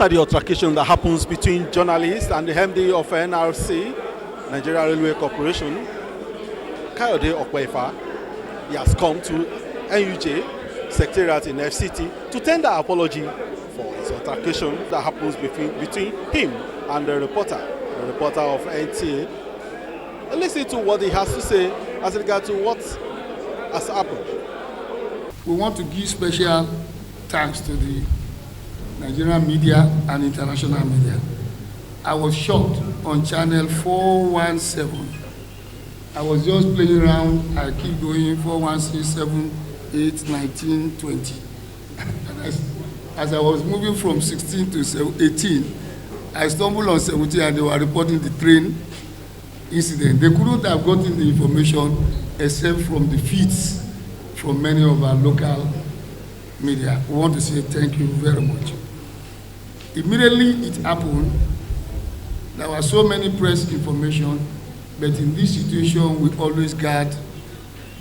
after the altercation that happens between journalists and the MD of NRC, Nigeria Railway Corporation, Kayode Opeifa, he has come to NUJ Secretariat in FCT to tender apology for his altercation that happens between him and the reporter of NTA. Listen to what he has to say as regards to what has happened. We want to give special thanks to the Nigerian media and international media. I was shocked on channel 417. I was just playing around. I keep going 416, 7, 8, 19, 20. And as I was moving from 16 to 18, I stumbled on 17 and they were reporting the train incident. They couldn't have gotten the information except from the feeds from many of our local media. We want to say thank you very much. Immediately it happened, there were so many press information, but in this situation we always guard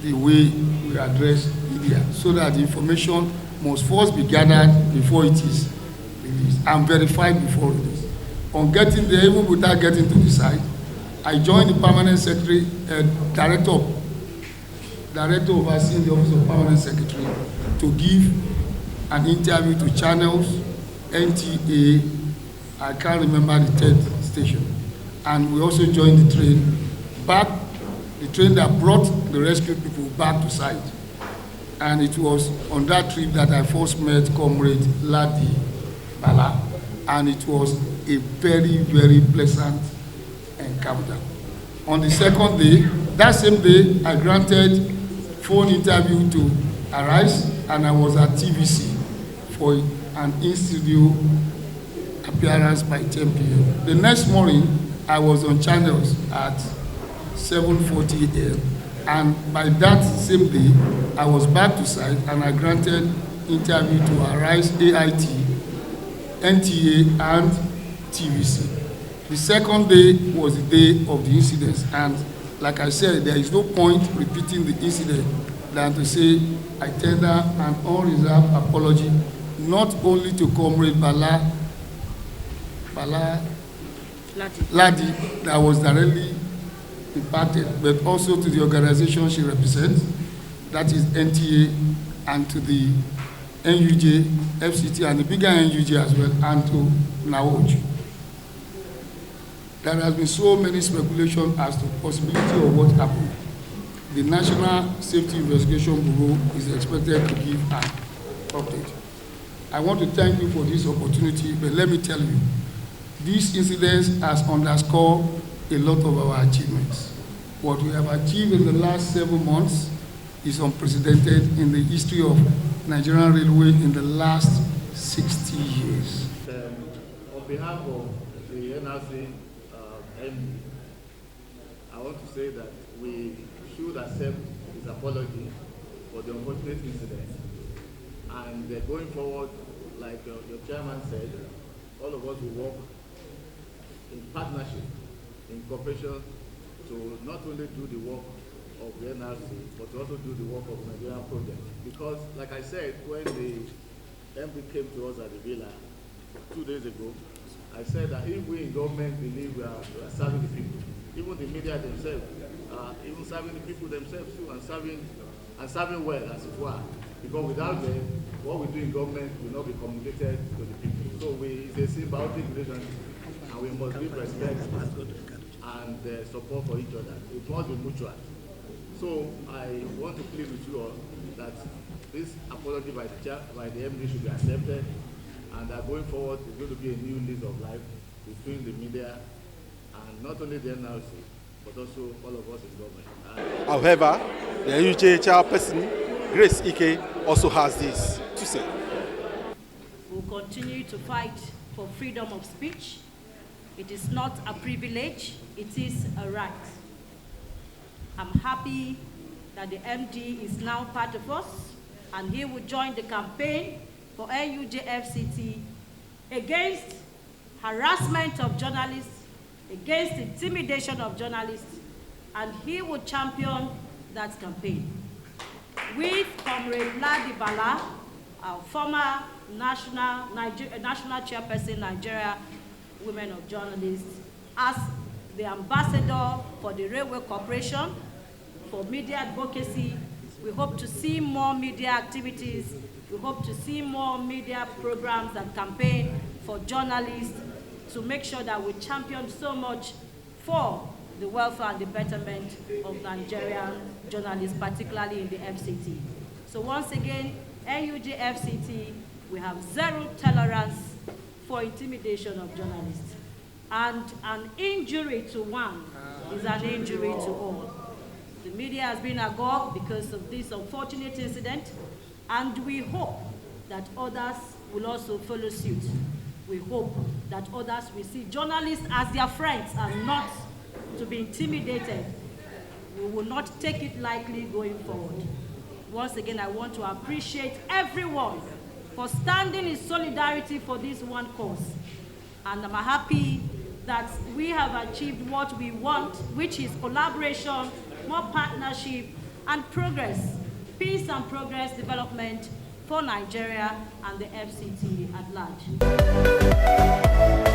the way we address media so that the information must first be gathered before it is released and verified before release. On getting there, even without getting to the site, I joined the permanent secretary, director overseeing the office of permanent secretary, to give an interview to channels, NTA, I can't remember the third station. And we also joined the train that brought the rescue people back to site. And it was on that trip that I first met Comrade Ladi Bala, and it was a very, very pleasant encounter. On the second day, that same day, I granted phone interview to Arise, and I was at TVC for an in-studio appearance by 10 p.m. The next morning, I was on channels at 7:40 a.m. And by that same day, I was back to site and I granted interview to Arise, AIT, NTA, and TVC. The second day was the day of the incidents, and like I said, there is no point repeating the incident than to say I tender an unreserved apology not only to Comrade Ladi that was directly impacted, but also to the organization she represents, that is NTA, and to the NUJ, FCT, and the bigger NUJ as well, and to NUJ. There has been so many speculation as to the possibility of what happened. The National Safety Investigation Bureau is expected to give an update. I want to thank you for this opportunity, but let me tell you, this incident has underscored a lot of our achievements. What we have achieved in the last 7 months is unprecedented in the history of Nigerian Railway in the last 60 years. On behalf of the NRC MD, I want to say that we should accept his apology for the unfortunate incident. And going forward, like your chairman said, all of us will work in partnership, in cooperation, to not only do the work of the NRC, but to also do the work of the Nigerian project. Because, like I said, when the MD came to us at the villa 2 days ago, I said that if we in government believe we are serving the people, even the media themselves, even serving the people themselves too, and serving well, as it were. Because without them, what we do in government will not be communicated to the people. So it's a symbiotic relationship, and we must give respect and support for each other. It must be mutual. So I want to plead with you all that this apology by the MD should be accepted, and that going forward is going to be a new lease of life between the media and not only the NRC, but also all of us in government. However, the NUJ chairperson, Grace Ike, also has this to say. We'll continue to fight for freedom of speech. It is not a privilege, it is a right. I'm happy that the MD is now part of us, and he will join the campaign for NUJ FCT against harassment of journalists, against intimidation of journalists, and he will champion that campaign. With Comrade Ladi Bala our former national chairperson, Nigeria Women of Journalists, as the ambassador for the Railway Corporation for media advocacy. We hope to see more media activities. We hope to see more media programs and campaign for journalists to make sure that we champion so much for the welfare and the betterment of Nigerian journalists, particularly in the FCT. So once again, NUJ FCT, we have zero tolerance for intimidation of journalists. And an injury to one is an injury to all. The media has been agog because of this unfortunate incident, and we hope that others will also follow suit. We hope that others will see journalists as their friends and not to be intimidated. We will not take it lightly going forward. Once again, I want to appreciate everyone for standing in solidarity for this one cause. And I'm happy that we have achieved what we want, which is collaboration, more partnership, and progress, peace and progress development for Nigeria and the FCT at large.